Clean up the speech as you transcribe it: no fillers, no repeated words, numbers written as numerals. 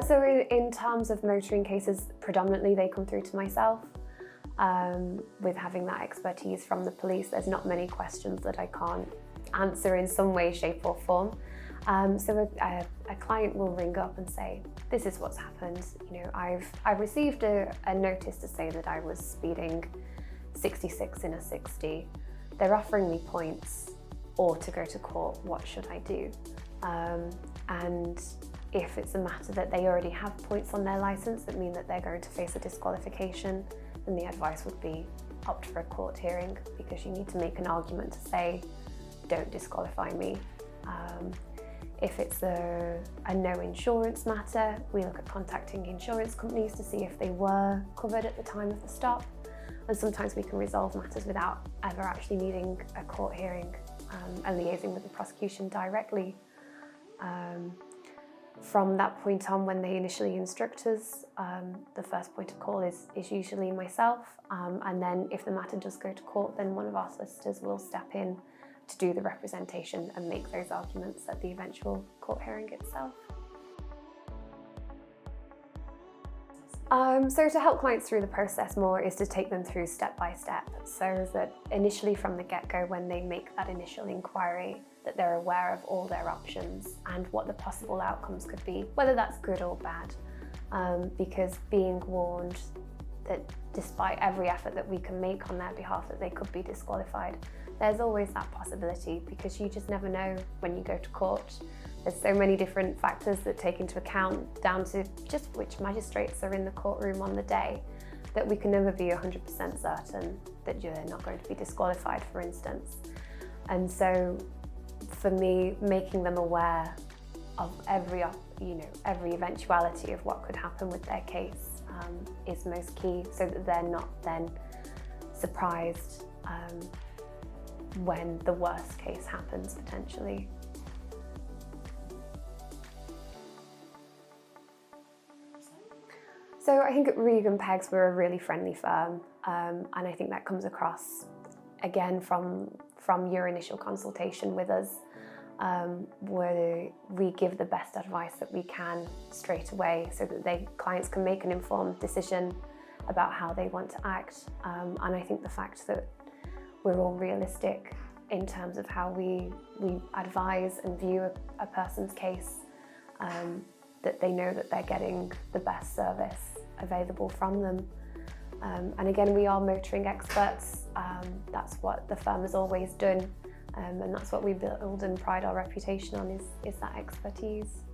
So in terms of motoring cases, predominantly they come through to myself. With having that expertise from the police, there's not many questions that I can't answer in some way, shape or form. So a client will ring up and say, this is what's happened. You know, I've received a notice to say that I was speeding 66 in a 60. They're offering me points or to go to court. What should I do? And if it's a matter that they already have points on their license that mean that they're going to face a disqualification, then the advice would be opt for a court hearing, because you need to make an argument to say, don't disqualify me. If it's a no insurance matter, we look at contacting insurance companies to see if they were covered at the time of the stop. And sometimes we can resolve matters without ever actually needing a court hearing and liaising with the prosecution directly. From that point on, when they initially instruct us, the first point of call is usually myself. And then if the matter does go to court, then one of our solicitors will step in to do the representation and make those arguments at the eventual court hearing itself. So to help clients through the process more is to take them through step by step, so that initially from the get-go, when they make that initial inquiry, that they're aware of all their options and what the possible outcomes could be, whether that's good or bad. Because being warned that despite every effort that we can make on their behalf that they could be disqualified, there's always that possibility, because you just never know when you go to court. There's so many different factors that take into account, down to just which magistrates are in the courtroom on the day, that we can never be 100% certain that you're not going to be disqualified, for instance. And so for me, making them aware of every eventuality of what could happen with their case is most key, so that they're not then surprised when the worst case happens, potentially. So I think at Regan Peggs we're a really friendly firm, and I think that comes across again from your initial consultation with us, where we give the best advice that we can straight away, so that clients can make an informed decision about how they want to act. And I think the fact that we're all realistic in terms of how we advise and view a person's case, that they know that they're getting the best service available from them. And again, we are motoring experts. That's what the firm has always done, and that's what we build and pride our reputation on, is that expertise.